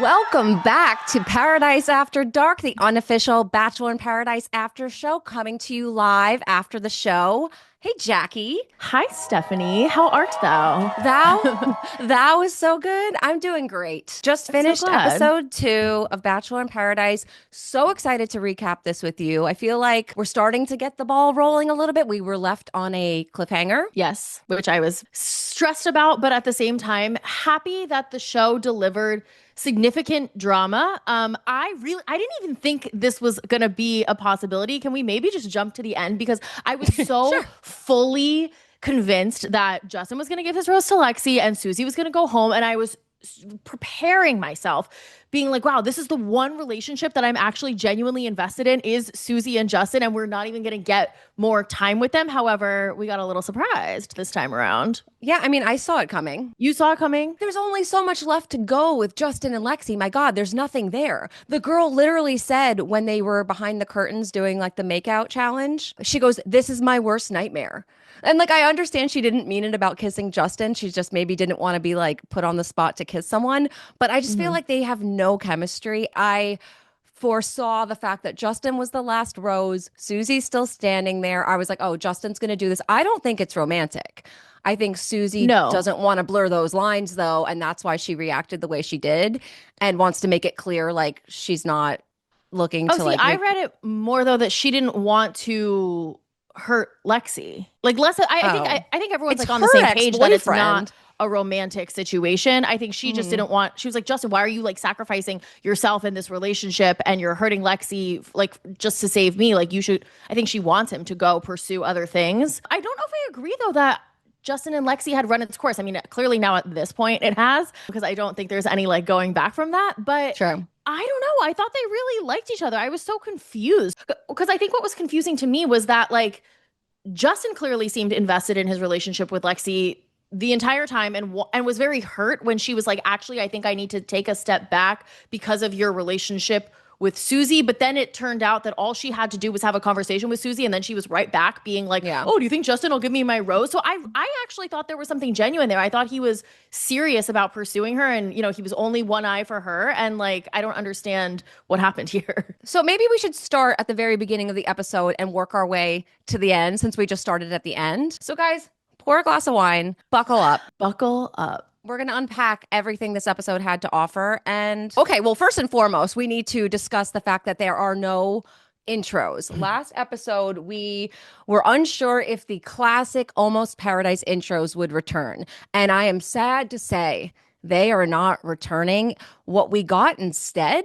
Welcome back to Paradise After Dark, the unofficial Bachelor in Paradise after show, coming to you live after the show. Hey, Jackie. Hi, Stephanie. How art thou? Thou is so good. I'm doing great. Just I'm so finished glad. episode 2 of Bachelor in Paradise. So excited to recap this with you. I feel like we're starting to get the ball rolling a little bit. We were left on a cliffhanger. Yes, which I was stressed about, but at the same time, happy that the show delivered significant drama. I didn't even think this was gonna be a possibility. Can we maybe just jump to the end? Because I was so Sure. fully convinced that Justin was gonna give his rose to Lexi and Susie was gonna go home, and I was preparing myself, being like, wow, this is the one relationship that I'm actually genuinely invested in is Susie and Justin, and we're not even going to get more time with them. However, we got a little surprised this time around. Yeah, I mean, I saw it coming. You saw it coming? There's only so much left to go with Justin and Lexi. My God, there's nothing there. The girl literally said when they were behind the curtains doing like the makeout challenge, she goes, "This is my worst nightmare." And like, I understand she didn't mean it about kissing Justin. She just maybe didn't want to be like put on the spot to kiss someone. But I just feel Mhm. like they have no chemistry. I foresaw the fact that Justin was the last rose. Susie's still standing there. I was like, oh, Justin's going to do this. I don't think it's romantic. I think Susie No. doesn't want to blur those lines though, and that's why she reacted the way she did and wants to make it clear like she's not looking Oh, to see, like I make read it more though that she didn't want to hurt Lexi. Like less I think oh. I think everyone's It's like on the her same page that it's not ex-boyfriend. a romantic situation. I think she just Mhm. didn't want she was like, Justin, why are you like sacrificing yourself in this relationship and you're hurting Lexi like just to save me? Like you should I think she wants him to go pursue other things. I don't know if I agree though that Justin and Lexi had run its course. I mean, clearly now at this point it has, because I don't think there's any like going back from that. But True. I don't know. I thought they really liked each other. I was so confused because I think what was confusing to me was that like Justin clearly seemed invested in his relationship with Lexi the entire time and was very hurt when she was like, actually, I think I need to take a step back because of your relationship with Susie. But then it turned out that all she had to do was have a conversation with Susie, and then she was right back being like, Yeah. oh, do you think Justin will give me my rose? So I actually thought there was something genuine there. I thought he was serious about pursuing her, and he was only one eye for her. And like, I don't understand what happened here. So maybe we should start at the very beginning of the episode and work our way to the end since we just started at the end. So guys, pour a glass of wine, buckle up. Buckle up. We're going to unpack everything this episode had to offer. And okay, well, first and foremost, we need to discuss the fact that there are no intros. Last episode, we were unsure if the classic Almost Paradise intros would return. And I am sad to say they are not returning. What we got instead,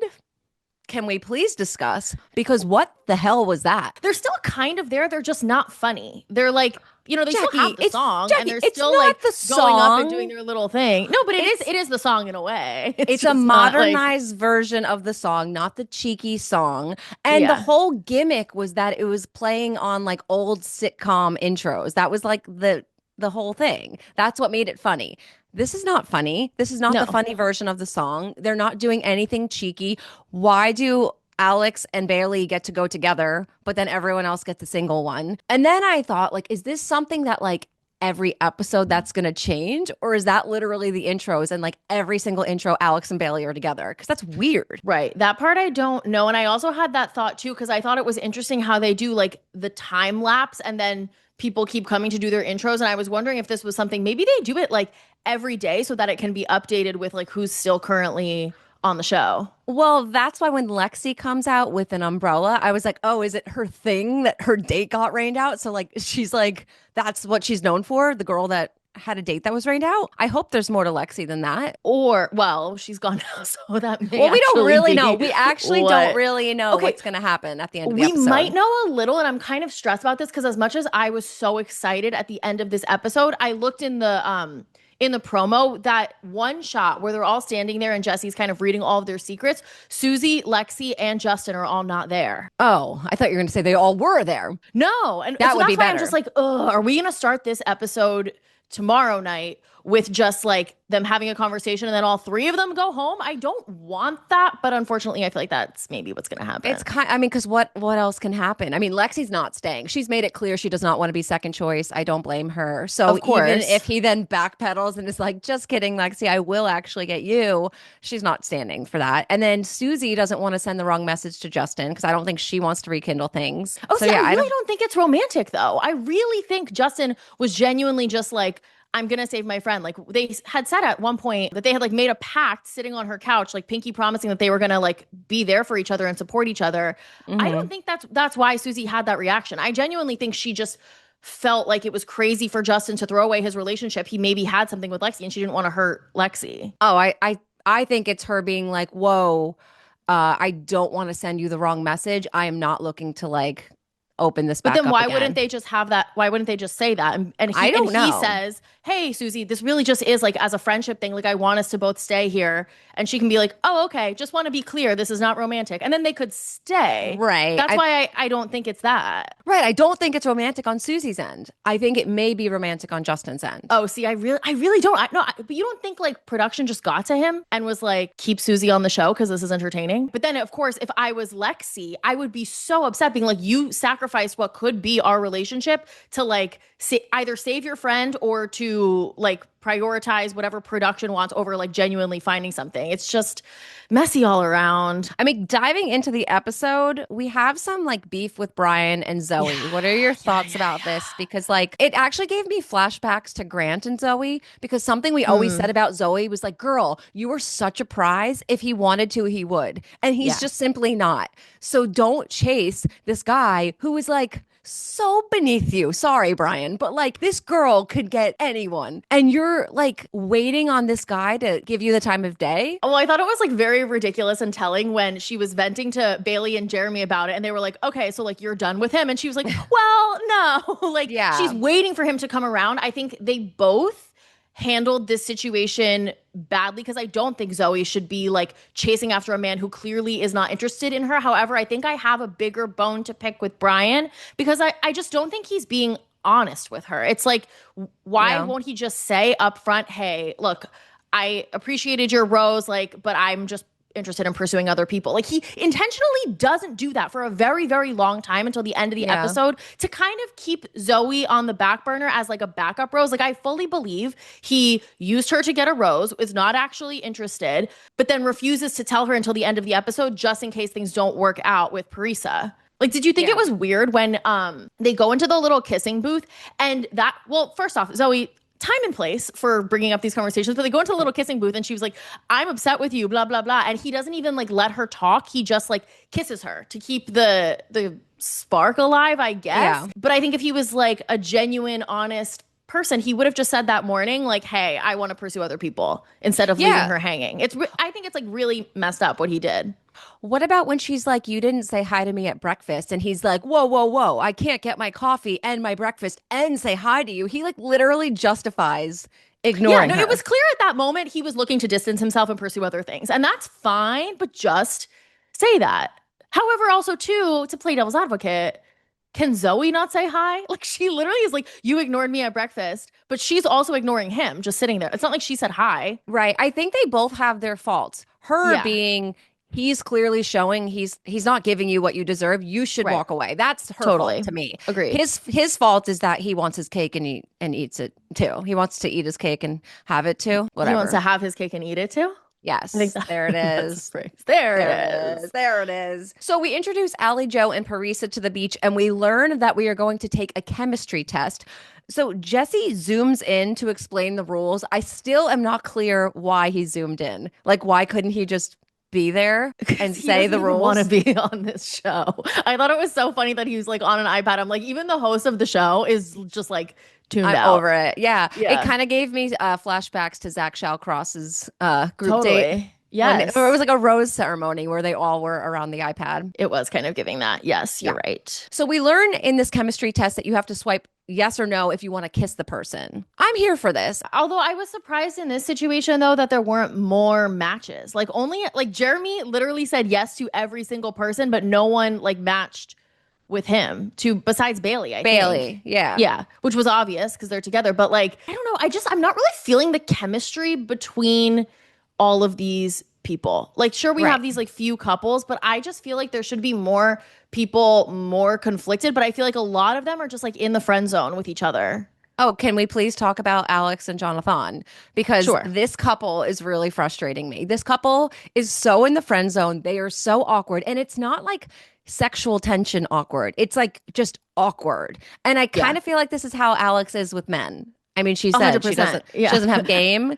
can we please discuss? Because what the hell was that? They're still kind of there. They're just not funny. They're like, they still Jackie, have the it's song and Jackie, they're it's still not like the going up and song. doing their little thing. No, but It's it is the song in a way. It's a just not like, modernized version of the song, not the cheeky song. And the yeah. whole gimmick was that it was playing on like old sitcom intros. That was like the whole thing. That's what made it funny. This is not funny. This is not the No. funny version of the song. They're not doing anything cheeky. Why do Alex and Bailey get to go together, but then everyone else gets a single one? And then I thought, like, is this something that like every episode that's going to change? Or is that literally the intros and like every single intro, Alex and Bailey are together? Because that's weird. Right. That part I don't know. And I also had that thought too, because I thought it was interesting how they do like the time lapse and then people keep coming to do their intros. And I was wondering if this was something, maybe they do it like every day so that it can be updated with like who's still currently on the show. Well, that's why when Lexi comes out with an umbrella, I was like, oh, is it her thing that her date got rained out? So like she's like, that's what she's known for, the girl that had a date that was rained out. I hope there's more to Lexi than that. Or, well, she's gone now, so that may Well, we don't actually really be know. We actually don't what. really know Okay, what's going to happen at the end of the we might episode. know a little, and I'm kind of stressed about this because as much as I was so excited at the end of this episode, I looked in the promo, that one shot where they're all standing there and Jesse's kind of reading all of their secrets. Susie, Lexi, and Justin are all not there. Oh, I thought you were going to say they all were there. No, and That so would that's be why I'm better. just like, ugh, are we gonna start this episode tomorrow night with just like them having a conversation and then all three of them go home. I don't want that, but unfortunately, I feel like that's maybe what's going to happen. It's kind, I mean, because what else can happen? I mean, Lexi's not staying. She's made it clear she does not want to be second choice. I don't blame her. So Of course. even if he then backpedals and is like, just kidding, Lexi, I will actually get you, she's not standing for that. And then Susie doesn't want to send the wrong message to Justin because I don't think she wants to rekindle things. Oh, so see, yeah, I really don't think it's romantic though. I really think Justin was genuinely just like, I'm gonna save my friend. Like they had said at one point that they had like made a pact sitting on her couch, like pinky promising that they were gonna like be there for each other and support each other. I don't think that's why Susie had that reaction. I genuinely think she just felt like it was crazy for Justin to throw away his relationship. He maybe had something with Lexi and she didn't want to hurt Lexi. Oh, I think it's her being like, whoa, I don't want to send you the wrong message. I am not looking to like open this back But then up why again. wouldn't they just have that? Why wouldn't they just say that? And I don't he know. says, hey, Susie, this really just is like as a friendship thing. Like I want us to both stay here. And she can be like, oh, okay. Just want to be clear. This is not romantic. And then they could stay. Right. That's why I don't think it's that. Right. I don't think it's romantic on Susie's end. I think it may be romantic on Justin's end. Oh, see, I really don't. But you don't think like production just got to him and was like, keep Susie on the show because this is entertaining. But then, of course, if I was Lexi, I would be so upset being like, you sacrificed what could be our relationship to like either save your friend or to like prioritize whatever production wants over like genuinely finding something. It's just messy all around. I mean, diving into the episode, we have some like beef with Brian and Zoe. What are your thoughts about this? Because like it actually gave me flashbacks to Grant and Zoe because something we always said about Zoe was like, girl, you were such a prize. If he wanted to, he would. And he's just simply not. So don't chase this guy who is like so beneath you. Sorry, Brian, but like this girl could get anyone. And you're like waiting on this guy to give you the time of day. Well, I thought it was like very ridiculous and telling when she was venting to Bailey and Jeremy about it. And they were like, okay, so like you're done with him. And she was like, well, no. Like she's waiting for him to come around. I think they both handled this situation badly because I don't think Zoe should be like chasing after a man who clearly is not interested in her. However, I think I have a bigger bone to pick with Brian because I just don't think he's being honest with her. It's like, why won't he just say up front, hey, look, I appreciated your rose, like, but I'm just interested in pursuing other people. Like he intentionally doesn't do that for a very, very long time until the end of the episode to kind of keep Zoe on the back burner as like a backup rose. Like I fully believe he used her to get a rose, is not actually interested, but then refuses to tell her until the end of the episode just in case things don't work out with Parisa. Like, did you think it was weird when they go into the little kissing booth and that, well, first off, Zoe, time and place for bringing up these conversations, but they go into the little kissing booth and she was like, I'm upset with you, blah, blah, blah. And he doesn't even like let her talk. He just like kisses her to keep the spark alive, I guess. Yeah. But I think if he was like a genuine, honest person, he would have just said that morning, like, hey, I want to pursue other people instead of leaving her hanging. I think it's like really messed up what he did. What about when she's like, you didn't say hi to me at breakfast? And he's like, whoa, whoa, whoa, I can't get my coffee and my breakfast and say hi to you. He like literally justifies ignoring her. It was clear at that moment he was looking to distance himself and pursue other things. And that's fine, but just say that. However, also too, to play devil's advocate, can Zoe not say hi? Like she literally is like, you ignored me at breakfast, but she's also ignoring him just sitting there. It's not like she said hi. Right. I think they both have their faults. Her being, he's clearly showing he's not giving you what you deserve. You should walk away. That's her fault to me. Agreed. His fault is that he wants his cake and eats it too. He wants to eat his cake and have it too. Whatever. He wants to have his cake and eat it too? Yes, there it is. There it is. There it is. So we introduce Alli Jo and Parisa to the beach, and we learn that we are going to take a chemistry test. So Jesse zooms in to explain the rules. I still am not clear why he zoomed in. Like, why couldn't he just be there and say the rules? Want to be on this show. I thought it was so funny that he was like on an iPad. I'm like, even the host of the show is just like tuned out. Over it. Yeah. It kind of gave me flashbacks to Zach Shallcross's group date. Yes. Or it was like a rose ceremony where they all were around the iPad. It was kind of giving that. Yes, you're right. So we learn in this chemistry test that you have to swipe yes or no if you want to kiss the person. I'm here for this. Although I was surprised in this situation, though, that there weren't more matches. Like only like Jeremy literally said yes to every single person, but no one like matched with him besides Bailey, I think. Bailey, yeah. Yeah, which was obvious because they're together. But like, I don't know. I'm not really feeling the chemistry between all of these people. Like, sure, we have these like few couples, but I just feel like there should be more people more conflicted. But I feel like a lot of them are just like in the friend zone with each other. Oh, can we please talk about Alex and Jonathan? Because Sure. this couple is really frustrating me. This couple is so in the friend zone. They are so awkward. And it's not like sexual tension awkward. It's like just awkward. And I kind of feel like this is how Alex is with men. I mean, she said she 100%. doesn't have game,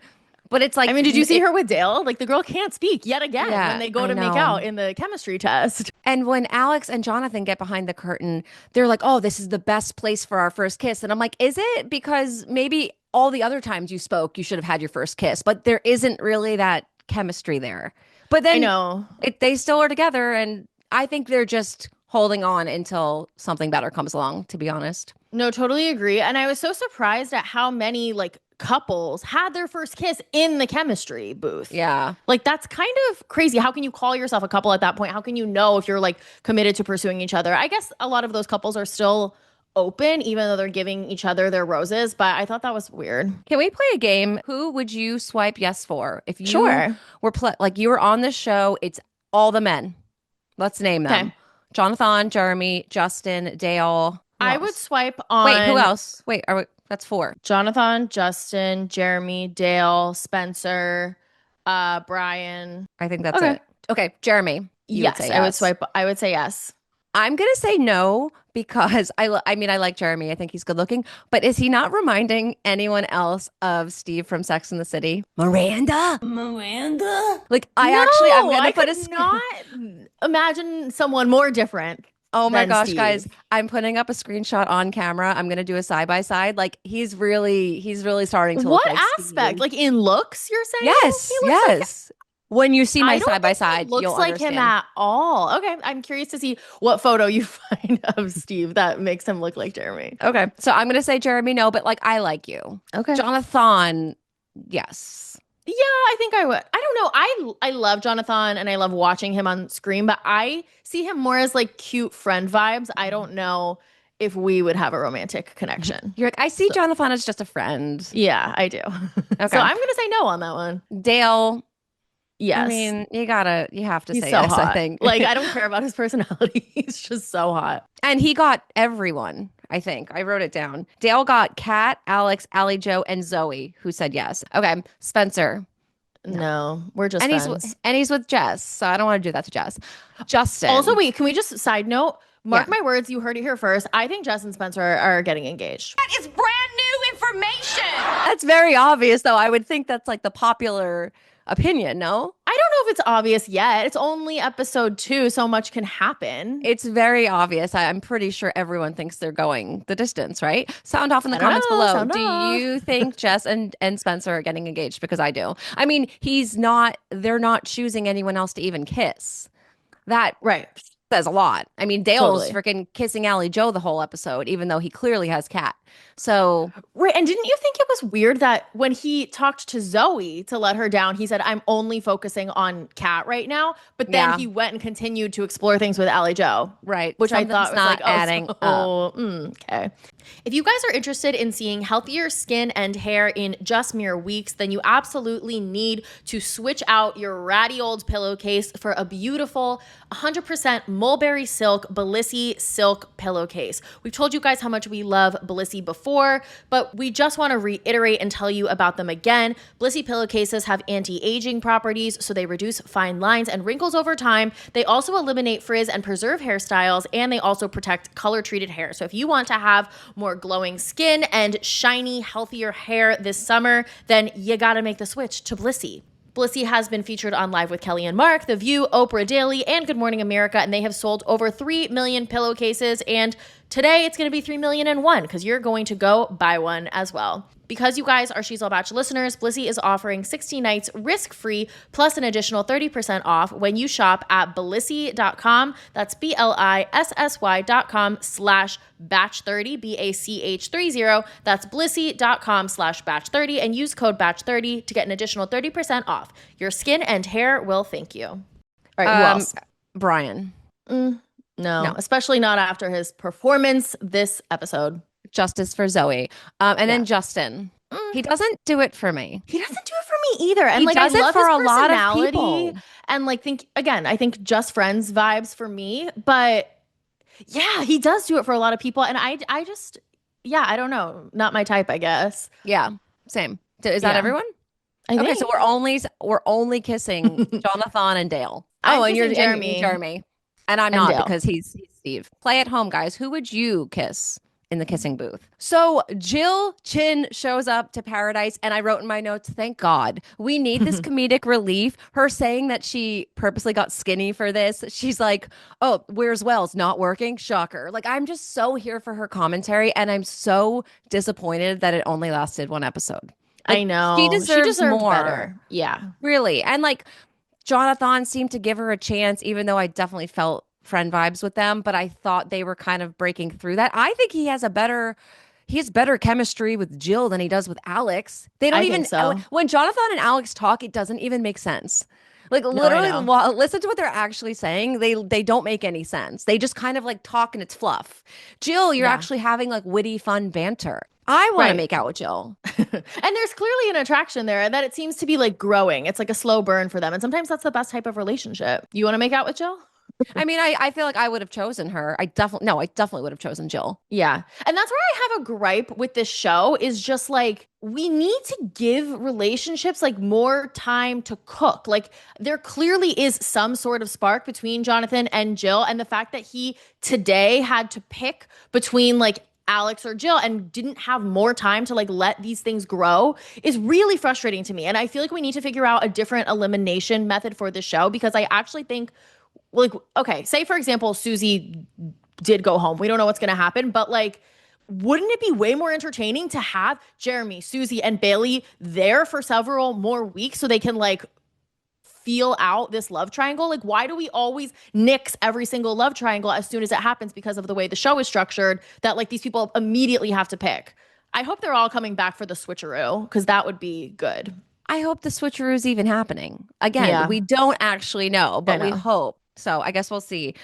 but it's like I mean, did you see her with Dale? Like the girl can't speak yet again when they go I to make know. out in the chemistry test. And when Alex and Jonathan get behind the curtain, they're like, "Oh, this is the best place for our first kiss." And I'm like, "Is it? Because maybe all the other times you spoke, you should have had your first kiss, but there isn't really that chemistry there." But then I know. they still are together, and I think they're just holding on until something better comes along, to be honest. No, totally agree. And I was so surprised at how many like couples had their first kiss in the chemistry booth. Yeah. Like that's kind of crazy. How can you call yourself a couple at that point? How can you know if you're like committed to pursuing each other? I guess a lot of those couples are still open, even though they're giving each other their roses. But I thought that was weird. Can we play a game? Who would you swipe yes for? If you Sure. were like you were on the show, it's all the men. Let's name them. Okay. Jonathan, Jeremy, Justin, Dale. Who I else? would swipe on. Wait, who else? Wait, that's 4. Jonathan, Justin, Jeremy, Dale, Spencer, Brian. I think that's Okay. it. Okay, Jeremy. You would Yes, say I would yes. swipe. I would say yes. I'm gonna say no because I mean I like Jeremy. I think he's good looking, but is he not reminding anyone else of Steve from Sex and the City? Miranda. Like I'm gonna put a not imagine someone more different. Oh my than gosh, Steve. guys, I'm putting up a screenshot on camera. I'm gonna do a side by side. Like he's really starting to What look like aspect? Steve. Like in looks, you're saying? Yes, He looks like- yes. When you see my I don't side by think he side, looks you'll like understand. him at all. Okay, I'm curious to see what photo you find of Steve that makes him look like Jeremy. Okay, so I'm gonna say Jeremy, no, but like I like you. Okay. Jonathan, yes. Yeah, I think I would. I don't know. I love Jonathan and I love watching him on screen, but I see him more as like cute friend vibes. I don't know if we would have a romantic connection. You're like, I see Jonathan as just a friend. Yeah, I do. Okay. So I'm gonna say no on that one. Dale, Yes. I mean, you have to He's say so yes, hot. I think. Like I don't care about his personality. He's just so hot. And he got everyone, I think. I wrote it down. Dale got Kat, Alex, Alli Jo, and Zoe, who said yes. Okay, Spencer. No, we're just And friends. he's with Jess, so I don't want to do that to Jess. Justin. Also, wait, can we just side note? Mark Yeah. my words, you heard it here first. I think Jess and Spencer are getting engaged. That is brand new information. That's very obvious, though. I would think that's like the popular opinion, no? I don't know if it's obvious yet. It's only episode 2. So much can happen. It's very obvious. I'm pretty sure everyone thinks they're going the distance, right? Sound off in the I don't comments know. below. Sound Do off. you think Jess and Spencer are getting engaged? Because I do. I mean, they're not choosing anyone else to even kiss. That Right. says a lot. I mean, Dale's Totally. freaking kissing Allie Jo the whole episode, even though he clearly has Kat. So Right. And didn't you think it was weird that when he talked to Zoe to let her down, he said, I'm only focusing on Kat right now. But then Yeah. he went and continued to explore things with Allie Jo. right, Which I thought something's was not like, oh, adding up. okay. If you guys are interested in seeing healthier skin and hair in just mere weeks, then you absolutely need to switch out your ratty old pillowcase for a beautiful 100% mulberry silk Bellissi silk pillowcase. We've told you guys how much we love Bellissi before, but we just want to reiterate and tell you about them again. Bellissi pillowcases have anti-aging properties, so they reduce fine lines and wrinkles over time. They also eliminate frizz and preserve hairstyles, and they also protect color-treated hair. So if you want to have more glowing skin and shiny, healthier hair this summer, then you gotta make the switch to Bellissi. Bellissi has been featured on Live with Kelly and Mark, The View, Oprah Daily, and Good Morning America, and they have sold over 3 million pillowcases, and today it's going to be 3,000,001 because you're going to go buy one as well. Because you guys are She's All Bach listeners, Bellissi is offering 60 nights risk-free plus an additional 30% off when you shop at Bellissi.com. That's BLISSY.com/batch30, BACH30. That's Bellissi.com/batch30 and use code batch30 to get an additional 30% off. Your skin and hair will thank you. All right, who else? Brian. No, especially not after his performance this episode. Justice for Zoe. And Yeah. then Justin. He doesn't do it for me. He doesn't do it for me either. And He like does I it love for his a lot of personality. people. And like I think just friends vibes for me. But yeah, he does do it for a lot of people. And I just I don't know. Not my type, I guess. Yeah, same. Is that Yeah. everyone? I Okay, think. so we're only kissing Jonathan and Dale. I'm And you're kissing and Jeremy. And I'm And not Dale. because he's Steve. Play at home, guys. Who would you kiss in the kissing booth? So Jill Chin shows up to Paradise, and I wrote in my notes, thank God. We need this comedic relief. Her saying that she purposely got skinny for this. She's like, oh, where's Wells? Not working? Shocker. Like, I'm just so here for her commentary, and I'm so disappointed that it only lasted one episode. Like, I know. She deserves deserved more. better. Yeah. Really. And like Jonathan seemed to give her a chance, even though I definitely felt friend vibes with them, but I thought they were kind of breaking through that. I think he has better chemistry with Jill than he does with Alex. They don't I even think so. When Jonathan and Alex talk, it doesn't even make sense. Like I literally know. listen to what they're actually saying. They don't make any sense. They just kind of like talk and it's fluff. Jill, you're Yeah. actually having like witty, fun banter. I want to Right. make out with Jill. And there's clearly an attraction there that it seems to be like growing. It's like a slow burn for them. And sometimes that's the best type of relationship. You want to make out with Jill? I mean, I feel like I would have chosen her. I definitely would have chosen Jill. Yeah. And that's where I have a gripe with this show is just like, we need to give relationships like more time to cook. Like there clearly is some sort of spark between Jonathan and Jill. And the fact that he today had to pick between like Alex or Jill and didn't have more time to like let these things grow is really frustrating to me. And I feel like we need to figure out a different elimination method for the show because I actually think like, okay, say for example, Susie did go home. We don't know what's going to happen, but like, wouldn't it be way more entertaining to have Jeremy, Susie, and Bailey there for several more weeks so they can like feel out this love triangle? Like, why do we always nix every single love triangle as soon as it happens because of the way the show is structured that like these people immediately have to pick? I hope they're all coming back for the switcheroo because that would be good. I hope the switcheroo is even happening. Again, Yeah. we don't actually know, but we know. hope. So I guess we'll see.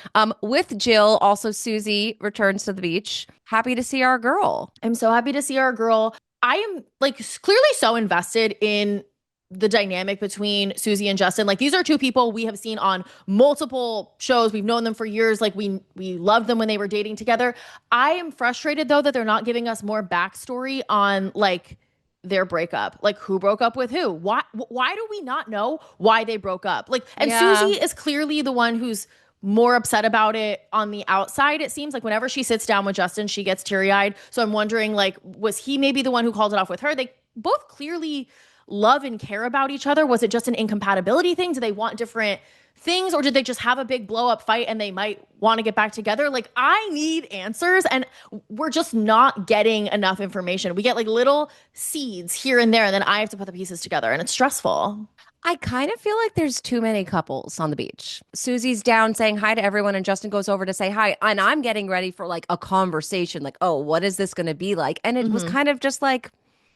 With Jill, also Susie returns to the beach. Happy to see our girl. I'm so happy to see our girl. I am like clearly so invested in the dynamic between Susie and Justin. Like these are two people we have seen on multiple shows. We've known them for years. Like we loved them when they were dating together. I am frustrated though that they're not giving us more backstory on like their breakup. Like who broke up with who? Why do we not know why they broke up? Like and Yeah. Susie is clearly the one who's more upset about it on the outside. It seems like whenever she sits down with Justin, she gets teary-eyed. So I'm wondering like was he maybe the one who called it off with her? They both clearly love and care about each other. Was it just an incompatibility thing? Do they want different things or did they just have a big blow up fight and they might want to get back together? Like I need answers and we're just not getting enough information. We get like little seeds here and there and then I have to put the pieces together and it's stressful. I kind of feel like there's too many couples on the beach. Susie's down saying hi to everyone and Justin goes over to say hi. And I'm getting ready for like a conversation like, oh, what is this going to be like? And it was kind of just like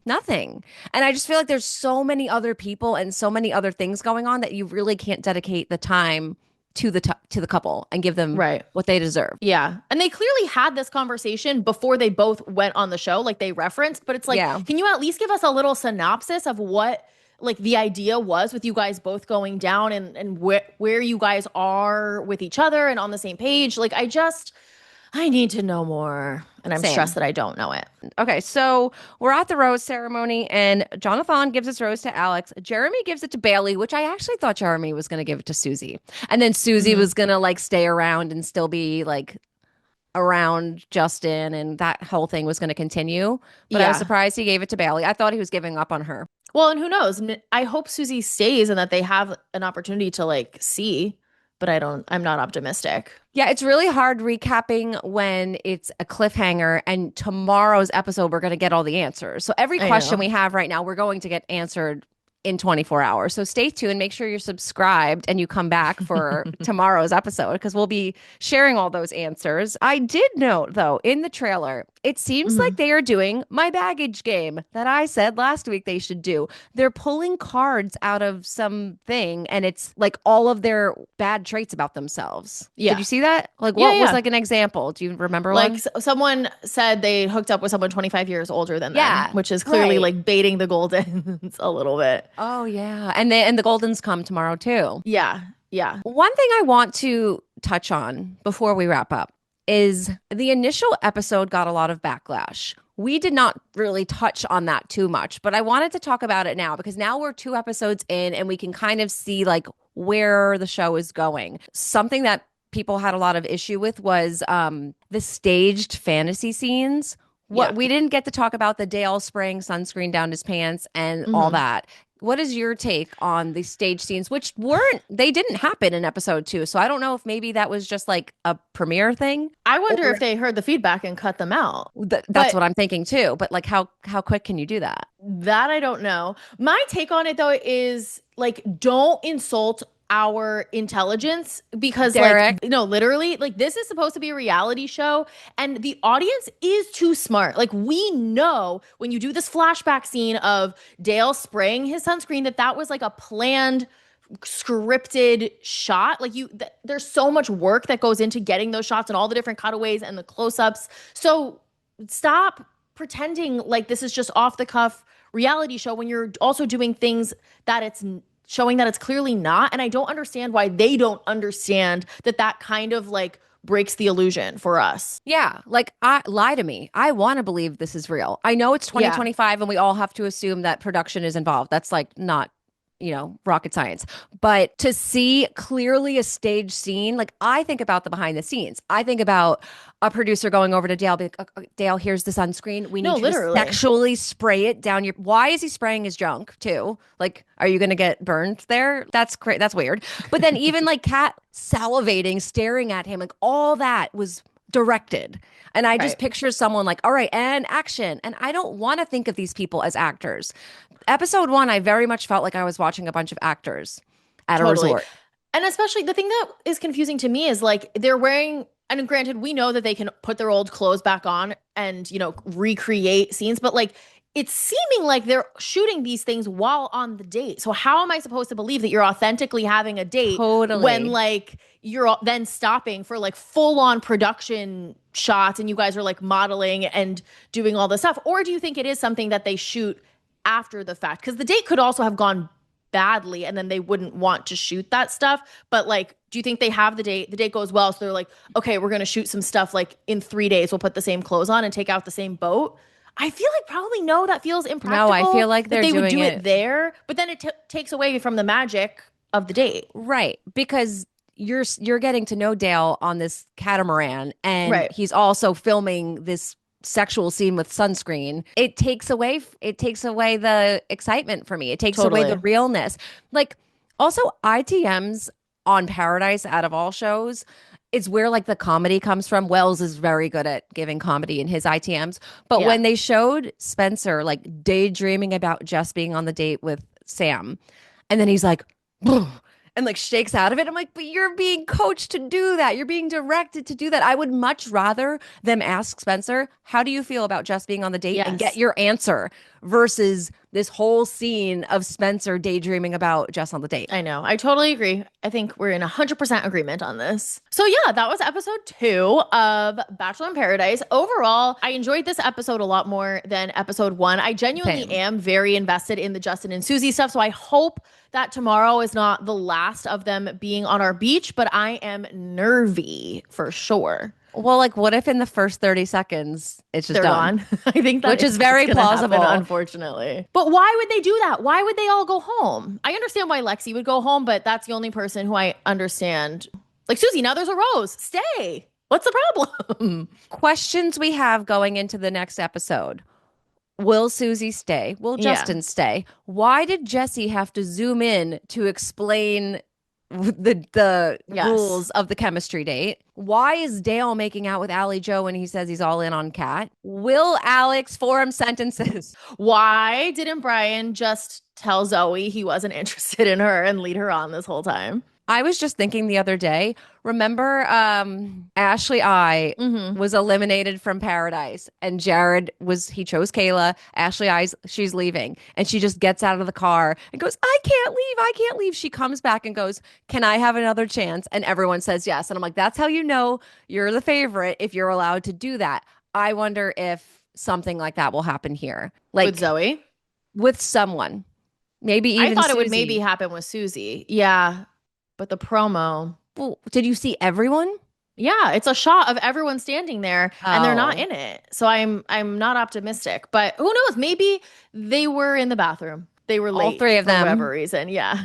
nothing. And I just feel like there's so many other people and so many other things going on that you really can't dedicate the time to the couple and give them what they deserve. Yeah. And they clearly had this conversation before they both went on the show, like they referenced, but it's like, can you at least give us a little synopsis of what like the idea was with you guys both going down and where you guys are with each other and on the same page? Like I need to know more. And I'm stressed that I don't know it. Okay, so we're at the rose ceremony and Jonathan gives his rose to Alex. Jeremy gives it to Bailey, which I actually thought Jeremy was going to give it to Susie. And then Susie was going to like stay around and still be like around Justin and that whole thing was going to continue. But I was surprised he gave it to Bailey. I thought he was giving up on her. Well, and who knows? I hope Susie stays and that they have an opportunity to like see. But I'm not optimistic. Yeah, it's really hard recapping when it's a cliffhanger and tomorrow's episode, we're going to get all the answers. So every question we have right now, we're going to get answered in 24 hours. So stay tuned, make sure you're subscribed and you come back for tomorrow's episode because we'll be sharing all those answers. I did note though, in the trailer, It seems Mhm. like they are doing my baggage game that I said last week they should do. They're pulling cards out of something, and it's like all of their bad traits about themselves. Did Yeah. you see that? Like, Yeah, what was yeah. like an example? Do you remember Like one? someone said they hooked up with someone 25 years older than them, Yeah, which is clearly right. like baiting the Goldens a little bit. Oh yeah, and the Goldens come tomorrow too. Yeah. Yeah. One thing I want to touch on before we wrap up is the initial episode got a lot of backlash. We did not really touch on that too much, but I wanted to talk about it now because now we're 2 episodes in and we can kind of see like where the show is going. Something that people had a lot of issue with was the staged fantasy scenes. Yeah. What we didn't get to talk about the Dale spraying sunscreen down his pants and all Mhm. that. What is your take on the stage scenes, which they didn't happen in episode 2? So I don't know if maybe that was just like a premiere thing. I wonder Or if they heard the feedback and cut them out. that's But what I'm thinking too. But like, how quick can you do that? that I don't know. My take on it though is like, don't insult our intelligence because Derek. like no, literally, like this is supposed to be a reality show and the audience is too smart. Like we know when you do this flashback scene of Dale spraying his sunscreen that was like a planned scripted shot. Like there's so much work that goes into getting those shots and all the different cutaways and the close-ups. So stop pretending like this is just off the cuff reality show when you're also doing things that it's showing that it's clearly not. And I don't understand why they don't understand that kind of like breaks the illusion for us. Yeah, like lie to me. I want to believe this is real. I know it's 2025 and we all have to assume that production is involved. That's like not rocket science. But to see clearly a stage scene, like I think about the behind the scenes. I think about a producer going over to Dale, be like, Dale, here's the sunscreen. We need No, you literally. to sexually spray it down your. Why is he spraying his junk too? Like, are you going to get burned there? That's great. That's weird. But then even like Kat salivating, staring at him, like all that was directed. And I just picture someone like, all right, and action. And I don't want to think of these people as actors. Episode 1, I very much felt like I was watching a bunch of actors at a resort. And especially the thing that is confusing to me is like they're wearing, and granted, we know that they can put their old clothes back on and, recreate scenes, but like it's seeming like they're shooting these things while on the date. So how am I supposed to believe that you're authentically having a date when like you're then stopping for like full on production shots and you guys are like modeling and doing all this stuff? Or do you think it is something that they shoot after the fact? Because the date could also have gone badly and then they wouldn't want to shoot that stuff. But like, do you think they have the date goes well, so they're like, okay, we're going to shoot some stuff like in 3 days, we'll put the same clothes on and take out the same boat? I feel like probably no, that feels impractical. No, I feel like they doing would do it it there, but then it takes away from the magic of the date. Right, because you're getting to know Dale on this catamaran and Right. he's also filming this sexual scene with sunscreen. It takes away the excitement for me. It takes away the realness. Like also ITMs on Paradise out of all shows is where like the comedy comes from. Wells is very good at giving comedy in his ITMs. But when they showed Spencer like daydreaming about Jess being on the date with Sam, and then he's like, and like shakes out of it. I'm like, but you're being coached to do that. You're being directed to do that. I would much rather them ask Spencer, how do you feel about Jess being on the date and get your answer versus this whole scene of Spencer daydreaming about Jess on the date. I know. I totally agree. I think we're in 100% agreement on this. So yeah, that was episode 2 of Bachelor in Paradise. Overall, I enjoyed this episode a lot more than episode 1. I genuinely am very invested in the Justin and Susie stuff. So I hope that tomorrow is not the last of them being on our beach, but I am nervy for sure. Well, like, what if in the first 30 seconds it's just They're done? gone. I think that Which is very plausible, unfortunately. But why would they do that? Why would they all go home? I understand why Lexi would go home, but that's the only person who I understand. Like, Susie, now there's a rose. Stay. What's the problem? Questions we have going into the next episode. Will Susie stay? Will Justin stay? Why did Jesse have to zoom in to explain the rules of the chemistry date? Why is Dale making out with Alli Jo when he says he's all in on Kat? Will Alex form sentences? Why didn't Brian just tell Zoe he wasn't interested in her and lead her on this whole time? I was just thinking the other day, remember Ashley I Mm-hmm. was eliminated from Paradise and he chose Kayla. Ashley I's she's leaving and she just gets out of the car and goes, I can't leave. I can't leave. She comes back and goes, can I have another chance? And everyone says yes. And I'm like, that's how you know you're the favorite if you're allowed to do that. I wonder if something like that will happen here. Like With Zoe? with someone. Maybe even I thought it would Susie. maybe happen with Susie. Yeah. But the promo. Well, did you see everyone? Yeah, it's a shot of everyone standing there and they're not Oh. in it. So I'm not optimistic. But who knows? Maybe they were in the bathroom. They were late. three of for them. whatever reason. Yeah.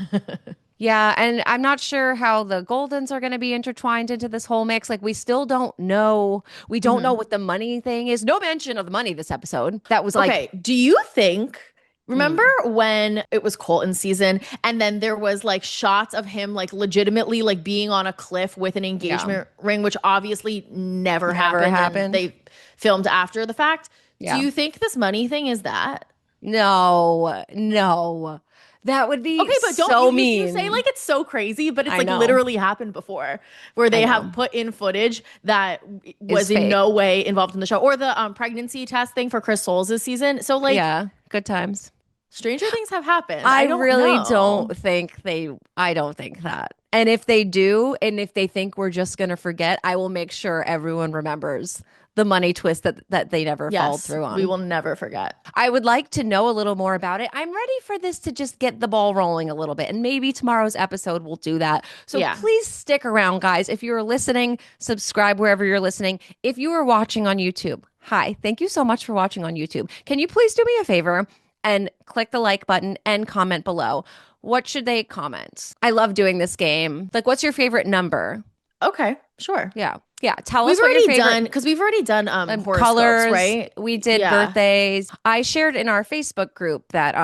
Yeah, and I'm not sure how the Goldens are going to be intertwined into this whole mix. Like, we still don't know. We don't know what the money thing is. No mention of the money this episode. That was like, Okay, do you think remember when it was Colton's season and then there was like shots of him like legitimately like being on a cliff with an engagement ring, which obviously never happened. happened. And they filmed after the fact. Yeah. Do you think this money thing is that? no. That would be Okay, but don't so you mean. say like it's so crazy, but it's I like know. literally happened before where they I have know. put in footage that was in fake. no way involved in the show, or the pregnancy test thing for Chris Soules' season. So like, yeah, good times. stranger things have happened. I don't really know. don't think I don't think that. And if they do, and if they think we're just going to forget, I will make sure everyone remembers the money twist that they never followed through on. We will never forget. I would like to know a little more about it. I'm ready for this to just get the ball rolling a little bit. And maybe tomorrow's episode will do that. So Yeah. please stick around, guys. If you're listening, subscribe wherever you're listening. If you are watching on YouTube, hi, thank you so much for watching on YouTube. Can you please do me a favor and click the like button and comment below? What should they comment? I love doing this game. Like, what's your favorite number? Okay, sure. Yeah. Tell We've us what your already favorite done because we've already done horoscopes, colors, right? We did Yeah. birthdays. I shared in our Facebook group that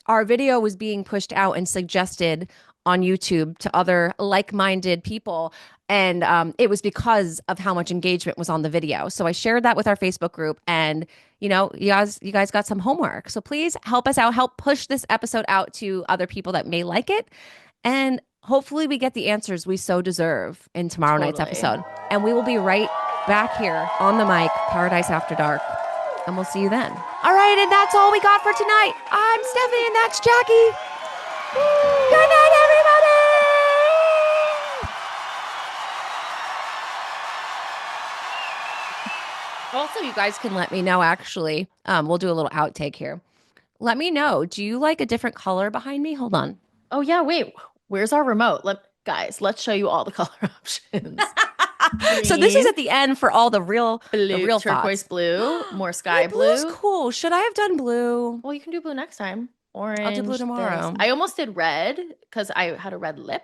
our video was being pushed out and suggested on YouTube to other like-minded people. And it was because of how much engagement was on the video. So I shared that with our Facebook group, and you guys got some homework. So please help us out, help push this episode out to other people that may like it. And hopefully we get the answers we so deserve in tomorrow night's episode. And we will be right back here on the mic, Paradise After Dark. And we'll see you then. All right, and that's all we got for tonight. I'm Stefanie, and that's Jackie. Good night, everybody! Also, you guys can let me know, actually. We'll do a little outtake here. Let me know. Do you like a different color behind me? Hold on. Oh yeah, wait. Where's our remote? Let's show you all the color options. So this is Green, at the end for all the real blue, turquoise thoughts. blue, more sky Hey, blue's blue. cool. Should I have done blue? Well, you can do blue next time. Orange. I'll do blue tomorrow. this. I almost did red because I had a red lip.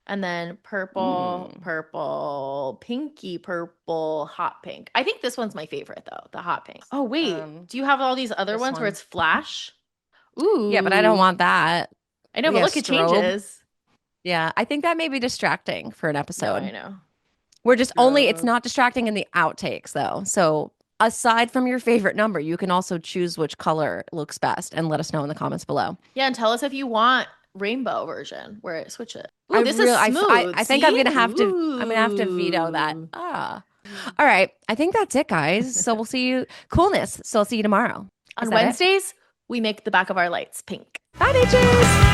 And then purple, purple, pinky purple, hot pink. I think this one's my favorite though, the hot pink. Oh wait, do you have all these other this ones where one. it's flash? Ooh. Yeah, but I don't want that. I know, but Yeah, look, it strobe. changes. Yeah, I think that may be distracting for an No, episode. I know. We're just only, it's Strobe. not distracting in the outtakes though. So aside from your favorite number, you can also choose which color looks best and let us know in the comments below. Yeah, and tell us if you want rainbow version where it switch it. Ooh, I this really- is I- smooth. I think I'm see? gonna have to veto that. Ooh. All right. I think that's it, guys. So we'll see you. Coolness. So I'll see you tomorrow. Is On that it? Wednesdays, we make the back of our lights pink. Bye, bitches.